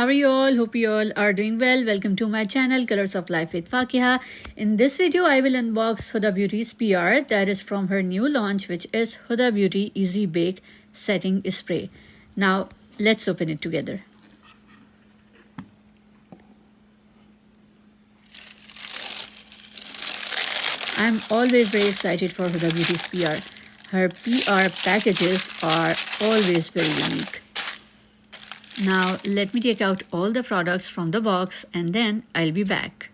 How are you all? Hope you all are doing well. Welcome to my channel, Colors of Life with Fakiha. In this video, I will unbox Huda Beauty's PR that is from her new launch, which is Huda Beauty Easy Bake Setting Spray. Now, let's open it together. I'm always very excited for Huda Beauty's PR. Her PR packages are always very unique. Now let me take out all the products from the box and then I'll be back.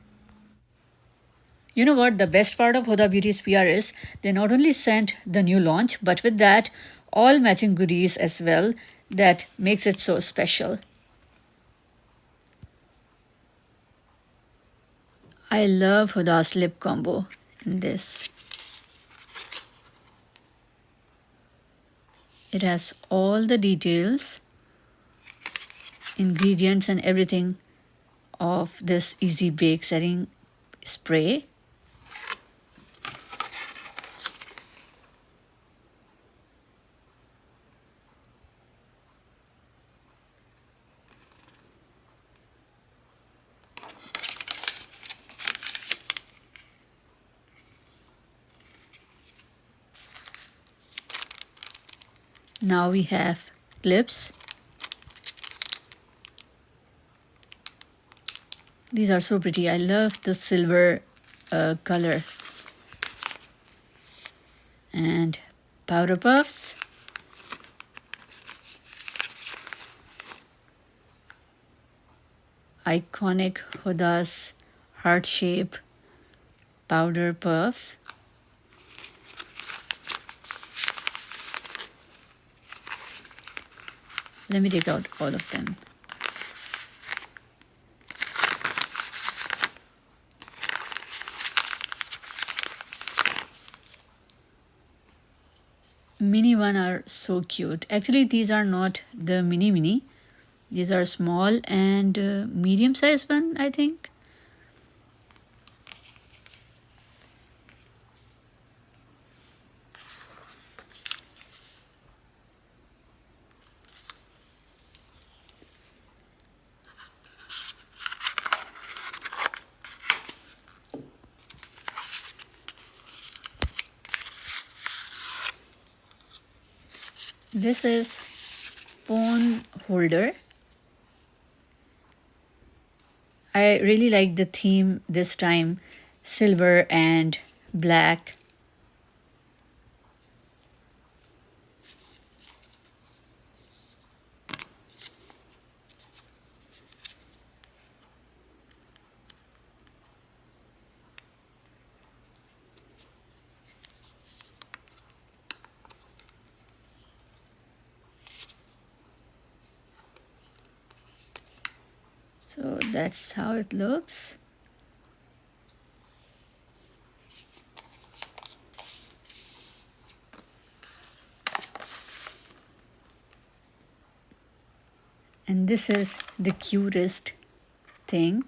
You know what the best part of Huda Beauty's PR is? They not only sent the new launch, but with that all matching goodies as well that makes it so special. I love Huda's lip combo in this. It has all the details, ingredients and everything of this easy bake setting spray. Now we have clips. These are so pretty. I love the silver color. And powder puffs. Iconic Huda's heart shape powder puffs. Let me take out all of them. Mini one are so cute. Actually, these are not the mini. These are small and medium size one, I think. This is phone holder. I really like the theme this time, silver and black. So that's how it looks. And this is the cutest thing.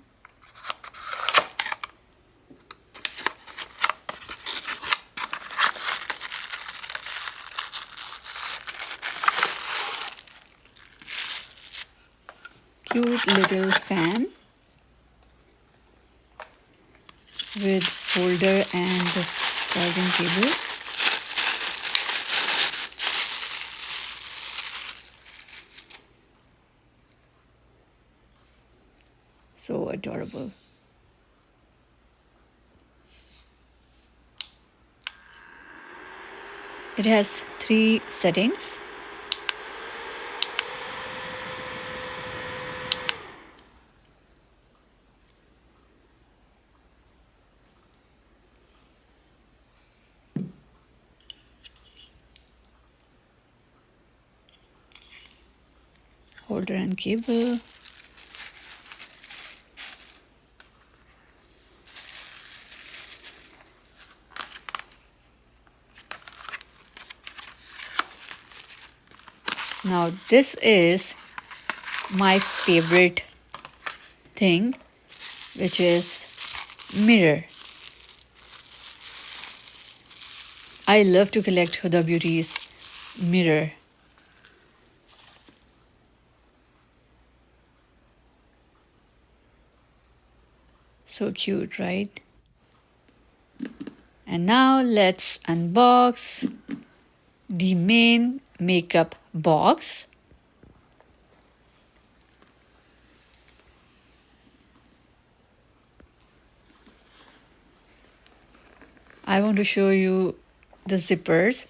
Cute little fan with holder and charging cable. So adorable. It has 3 settings. Holder and cable. Now this is my favorite thing, which is mirror. I love to collect Huda Beauty's mirror. So cute, right? And now let's unbox the main makeup box. I want to show you the zippers.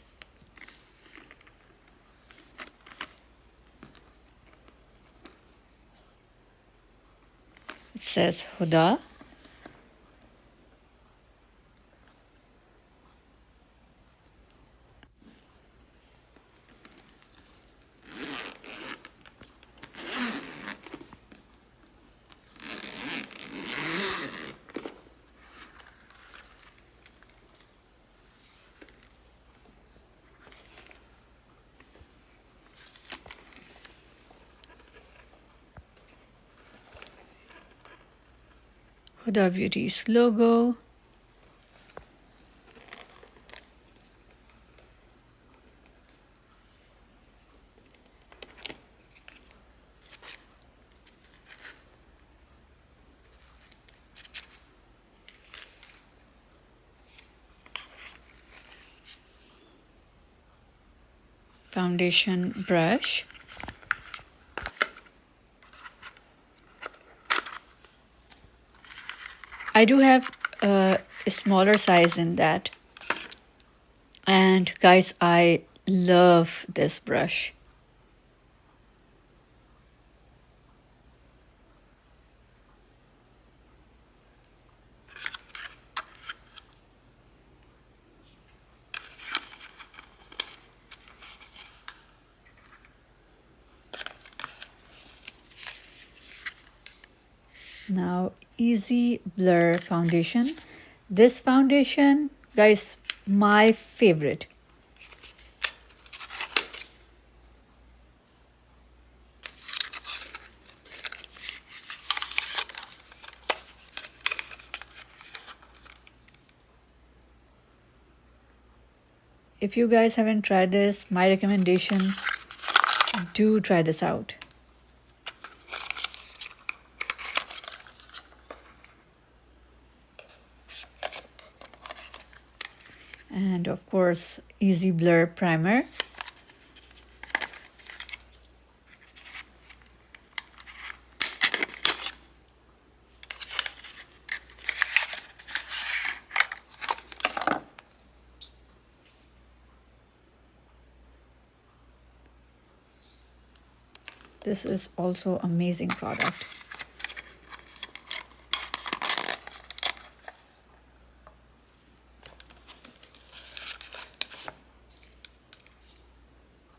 It says Huda. Huda Beauty's logo. Foundation brush. I do have a smaller size in that. And guys, I love this brush. Now, Easy Blur foundation. This foundation, guys, my favorite. If you guys haven't tried this, my recommendation, do try this out. And of course, Easy Blur primer. This is also amazing product.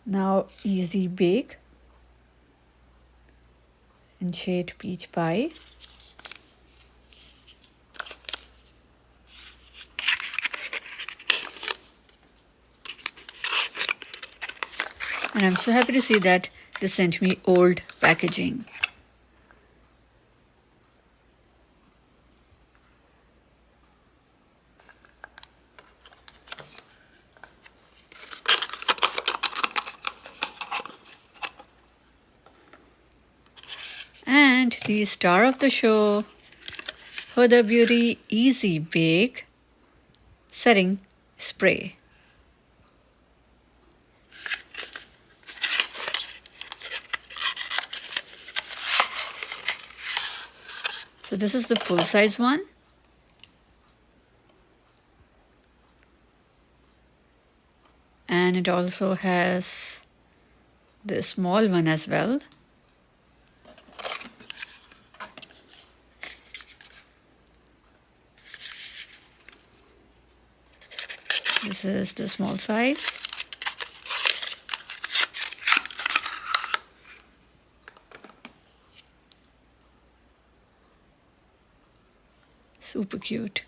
Now Easy Bake in shade Peach Pie. And I'm so happy to see that they sent me old packaging. And the star of the show, Huda Beauty Easy Bake Setting Spray. So this is the full size one. And it also has the small one as well. This is the small size. Super cute.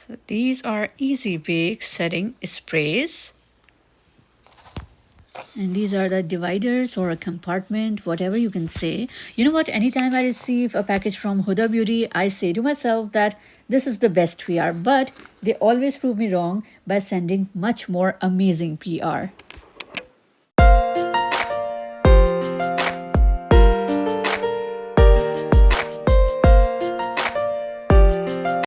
So these are Easy Bake setting sprays. And these are the dividers or a compartment, whatever you can say. You know what? Anytime I receive a package from Huda Beauty, I say to myself that this is the best PR. But they always prove me wrong by sending much more amazing PR.